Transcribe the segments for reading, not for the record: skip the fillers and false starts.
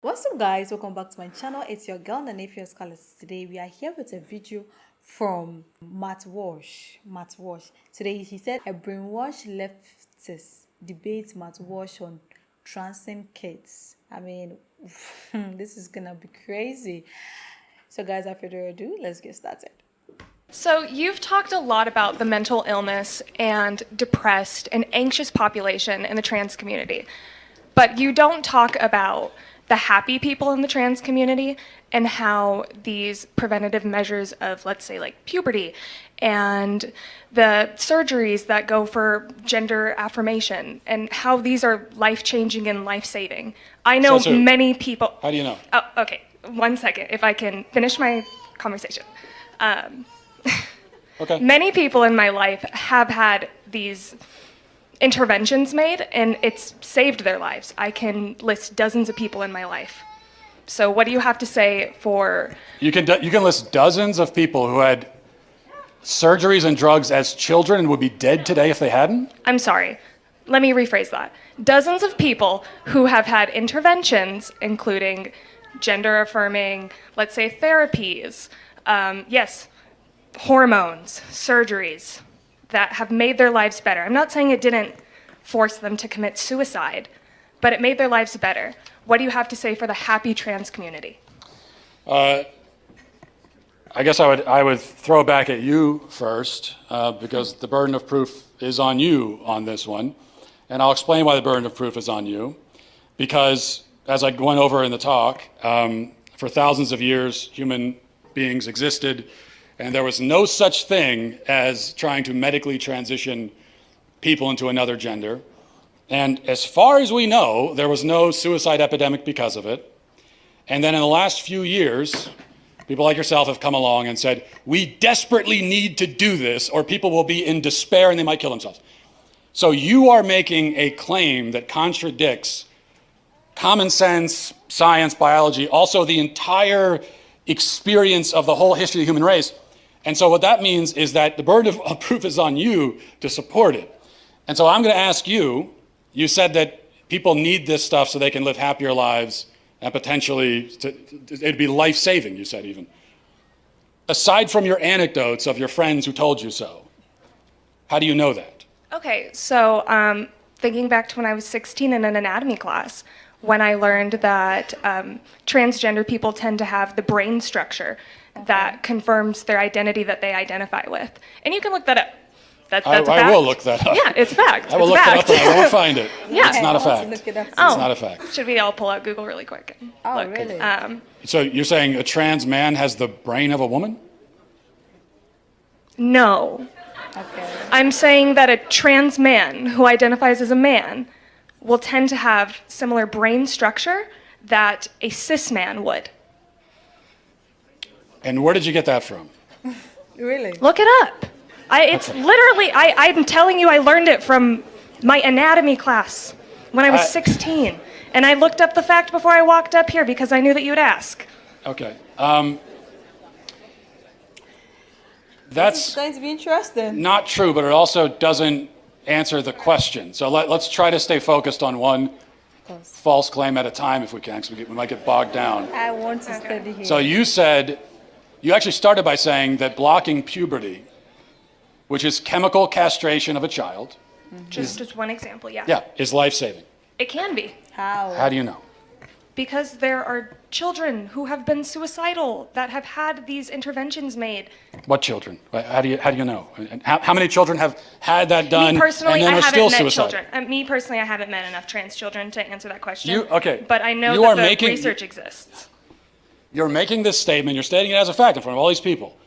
What's up guys, welcome back to my channel. It's your girl Nanefia Scholars. Today we are here with a video from Walsh. Today he said a brainwashed leftist debates Walsh on transing kids. I mean, this is gonna be crazy. So guys, without further ado, let's get started. So you've talked a lot about the mental illness and depressed and anxious population in the trans community, but you don't talk about the happy people in the trans community and how these preventative measures of, let's say, like puberty and the surgeries that go for gender affirmation and how these are life-changing and life-saving. I know many people... How do you know? Oh, okay. 1 second, if I can finish my conversation. Okay. Many people in my life have had these interventions made, and it's saved their lives. I can list dozens of people in my life. So what do you have to say for... You can list dozens of people who had surgeries and drugs as children and would be dead today if they hadn't? I'm sorry. Let me rephrase that. Dozens of people who have had interventions, including gender affirming, let's say therapies, yes, hormones, surgeries, that have made their lives better. I'm not saying it didn't force them to commit suicide, but it made their lives better. What do you have to say for the happy trans community? I guess I would throw back at you first, because the burden of proof is on you on this one. And I'll explain why the burden of proof is on you. Because, as I went over in the talk, for thousands of years, human beings existed, and there was no such thing as trying to medically transition people into another gender. And as far as we know, there was no suicide epidemic because of it. And then in the last few years, people like yourself have come along and said, we desperately need to do this or people will be in despair and they might kill themselves. So you are making a claim that contradicts common sense, science, biology, also the entire experience of the whole history of the human race. And so what that means is that the burden of proof is on you to support it. And so I'm going to ask you, you said that people need this stuff so they can live happier lives and potentially it'd be life-saving, you said even. Aside from your anecdotes of your friends who told you so, how do you know that? Okay, so thinking back to when I was 16 in an anatomy class, when I learned that transgender people tend to have the brain structure that confirms their identity that they identify with. And you can look that up. That's a fact. I will look that up. Yeah, it's a fact. I will look that up and I won't find it. Yeah. It's not a fact. It's not a fact. Should we all pull out Google really quick? Oh, look. really? So you're saying a trans man has the brain of a woman? No. Okay. I'm saying that a trans man who identifies as a man will tend to have similar brain structure that a cis man would. And where did you get that from? Really? Look it up. It's literally, I'm telling you, I learned it from my anatomy class when I was 16. And I looked up the fact before I walked up here because I knew that you would ask. Okay. This is going to be interesting. Not true, but it also doesn't answer the question. So let's try to stay focused on one false claim at a time if we can, because we might get bogged down. I want to study here. So you actually started by saying that blocking puberty, which is chemical castration of a child, Just one example, yeah. yeah, is life-saving. It can be. How do you know? Because there are children who have been suicidal that have had these interventions made. What children? How do you know? And how many children have had that done Me personally, and then I are haven't still met suicidal? children. Me personally, I haven't met enough trans children to answer that question. Okay. But I know You that are the research exists. You're making this statement, you're stating it as a fact in front of all these people.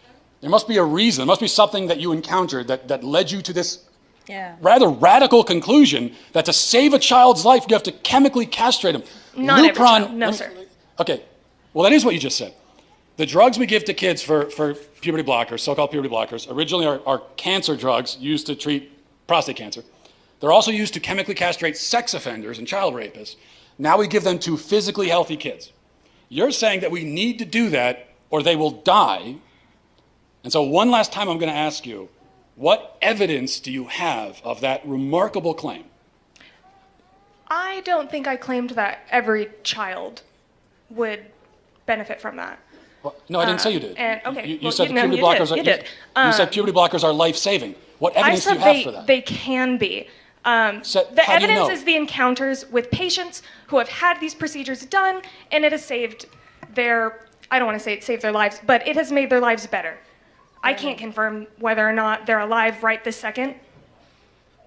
There must be a reason, there must be something that you encountered that led you to this rather radical conclusion that to save a child's life, you have to chemically castrate him. Not every child. No, sir. Okay, well that is what you just said. The drugs we give to kids for puberty blockers, so-called puberty blockers, originally are cancer drugs used to treat prostate cancer. They're also used to chemically castrate sex offenders and child rapists. Now we give them to physically healthy kids. You're saying that we need to do that or they will die. And so one last time I'm going to ask you, what evidence do you have of that remarkable claim? I don't think I claimed that every child would benefit from that. Well, no, I didn't say you did. Okay, You well, said no, puberty you blockers did, are. you did. You said puberty blockers are life-saving. What I evidence do said you have for that? they can be. So The how do you evidence know? is the encounters with patients who have had these procedures done, and it has saved their, I don't want to say it saved their lives, but it has made their lives better. I can't confirm whether or not they're alive right this second,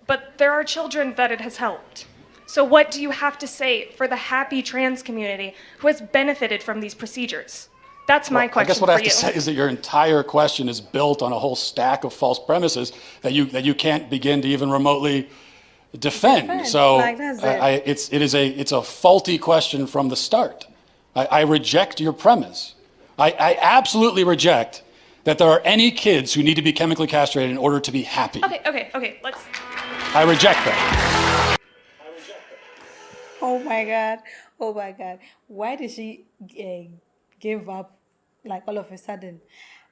but there are children that it has helped. So what do you have to say for the happy trans community who has benefited from these procedures? That's my question I guess what I for have you. to say is that your entire question is built on a whole stack of false premises that you can't begin to even remotely defend. So like, that's it's a faulty question from the start. I reject your premise. I absolutely reject that there are any kids who need to be chemically castrated in order to be happy. Okay, let's... I reject that. Oh my God. Oh my God. Why did she give up like all of a sudden?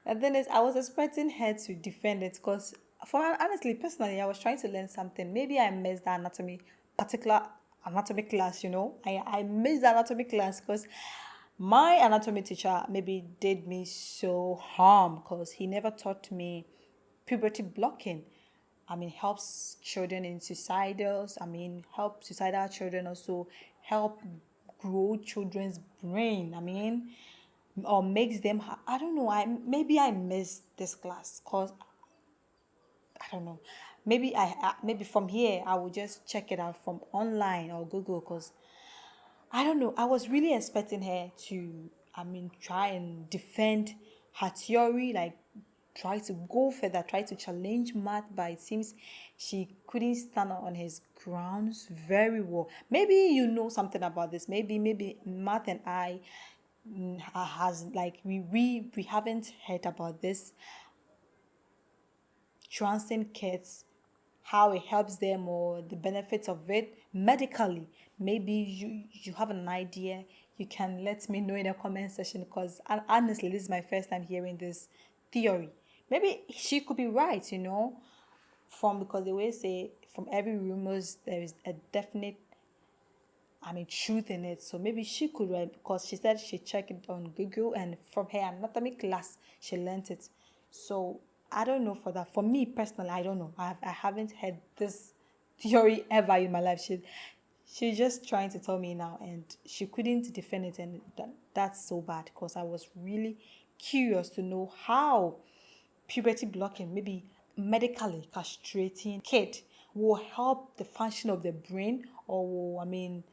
The thing is, I was expecting her to defend it because, for honestly, personally, I was trying to learn something. Maybe I missed the particular anatomy class, I missed the anatomy class because my anatomy teacher maybe did me so harm because he never taught me puberty blocking. Helps children in suicidals. Help suicidal children also help grow children's brain. Or makes them. I don't know. Maybe I missed this class because I don't know. Maybe from here I will just check it out from online or Google because I don't know. I was really expecting her to, try and defend her theory, like try to go further, try to challenge Matt, but it seems she couldn't stand on his grounds very well. Maybe you know something about this. Maybe Matt and I has like we haven't heard about this transing kids, how it helps them or the benefits of it medically. Maybe you have an idea. You can let me know in the comment section because honestly, this is my first time hearing this theory. Maybe she could be right, because they always say from every rumors there is a definite truth in it. So maybe she could write because she said she checked it on Google and from her anatomy class she learned it. So I don't know for that. For me personally, I don't know. I haven't heard this theory ever in my life. She's just trying to tell me now and she couldn't defend it, and that's so bad because I was really curious to know how puberty blocking, maybe medically castrating kid will help the function of the brain or will,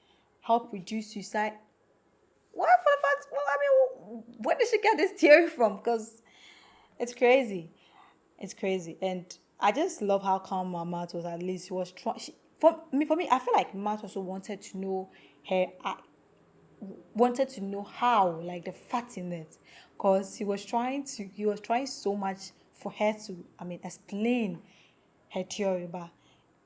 help reduce suicide. What for the fact? Well, where did she get this theory from? Because it's crazy. It's crazy. And I just love how calm Matt was. At least he was trying. For me, I feel like Matt also wanted to know wanted to know how, like the facts in it, because he was trying so much for her to, explain her theory, but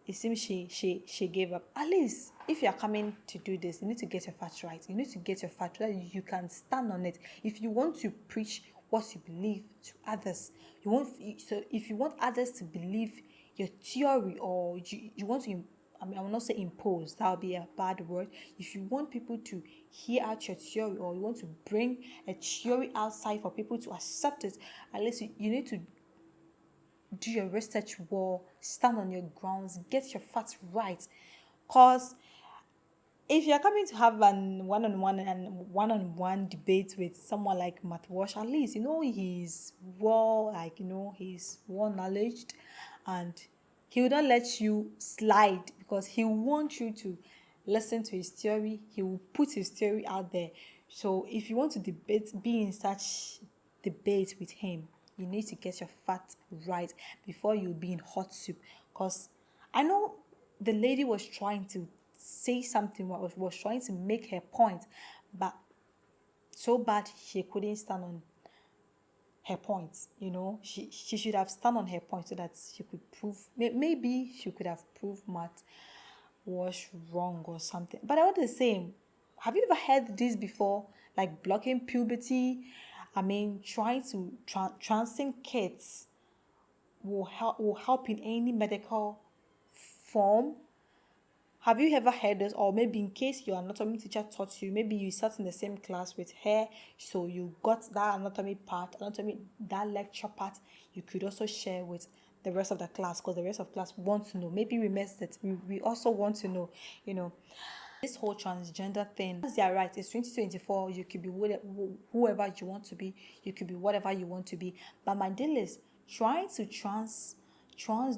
it seems she gave up. At least if you are coming to do this, you need to get your facts right. You need to get your facts right. You can stand on it. If you want to preach what you believe to others, if you want others to believe your theory, or you want to, I will not say impose, that would be a bad word. If you want people to hear out your theory, or you want to bring a theory outside for people to accept it, at least you need to do your research well, stand on your grounds, get your facts right. Because if you're coming to have an one-on-one debate with someone like Matt Walsh, at least he's he's well knowledged, and he will not let you slide because he wants you to listen to his theory. He will put his theory out there. So if you want to be in such debate with him, you need to get your facts right before you be in hot soup. Because I know the lady was trying to say something, was trying to make her point, but so bad she couldn't stand on her points. She should have stand on her point so that she could prove, maybe she could have proved Matt was wrong or something. But I want the same. Have you ever heard this before? Like blocking puberty, trying to transing kids will help in any medical form. Have you ever heard this? Or maybe in case your anatomy teacher taught you, maybe you sat in the same class with her, so you got that that lecture part, you could also share with the rest of the class, because the rest of class want to know. Maybe we missed it. We also want to know, this whole transgender thing. That's their right. It's 2024. You could be whoever you want to be. You could be whatever you want to be. But my deal is trying to trans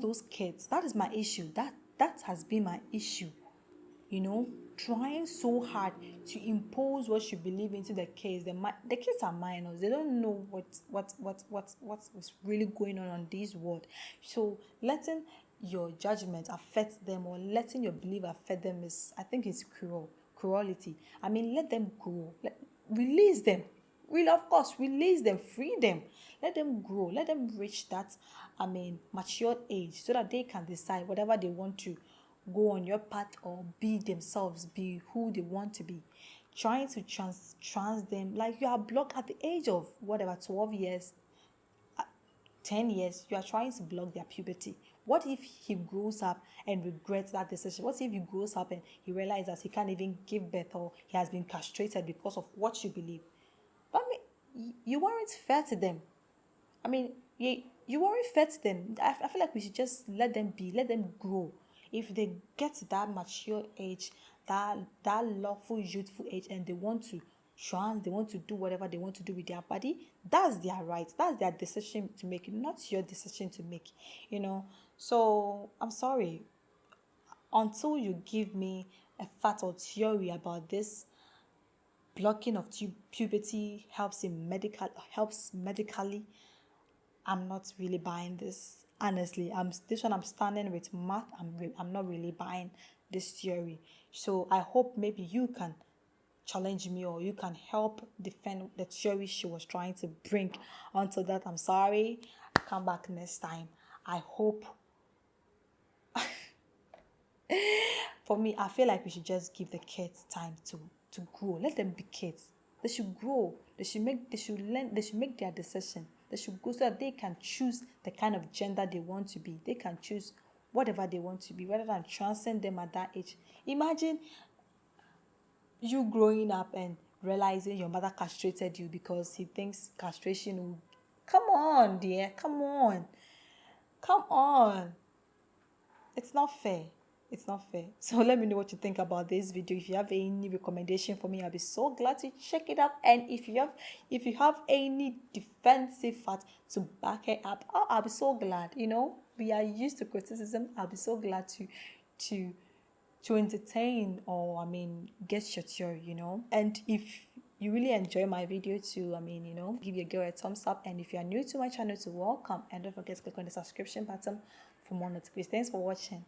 those kids. That is my issue. That has been my issue. Trying so hard to impose what you believe into the kids. The kids are minors. They don't know what's really going on this world. So letting your judgment affect them, or letting your belief affect them, I think it's cruelty. I mean, let them grow. Release them. Of course, release them, free them. Let them grow. Let them reach that, mature age, so that they can decide whatever they want to go on your path, or be themselves, be who they want to be. Trying to trans them, like you are blocked at the age of whatever, 12 years, 10 years, you are trying to block their puberty. What if he grows up and regrets that decision? What if he grows up and he realizes he can't even give birth, or he has been castrated because of what you believe? But you weren't fair to them. You weren't fair to them. I feel like we should just let them be, let them grow. If they get to that mature age, that lawful, youthful age, and they want to they want to do whatever they want to do with their body, that's their right. That's their decision to make, not your decision to make, So I'm sorry. Until you give me a fact or theory about this, blocking of puberty helps medically, I'm not really buying this. Honestly, I'm standing with Matt. I'm not really buying this theory. So I hope maybe you can challenge me, or you can help defend the theory she was trying to bring. Until that, I'm sorry. Come back next time. I hope. For me, I feel like we should just give the kids time to grow. Let them be kids. They should grow. They should learn. They should make their decision. They should go so that they can choose the kind of gender they want to be. They can choose whatever they want to be, rather than transcend them at that age. Imagine you growing up and realizing your mother castrated you because he thinks castration will... Come on, dear. Come on. It's not fair. It's not fair. So let me know what you think about this video. If you have any recommendation for me, I'll be so glad to check it out. And if you have any defensive fact to back it up, I'll be so glad. We are used to criticism. I'll be so glad to entertain, or get your theory. And if you really enjoy my video too, give your girl a thumbs up. And if you are new to my channel, welcome, and don't forget to click on the subscription button for more notifications. Thanks for watching.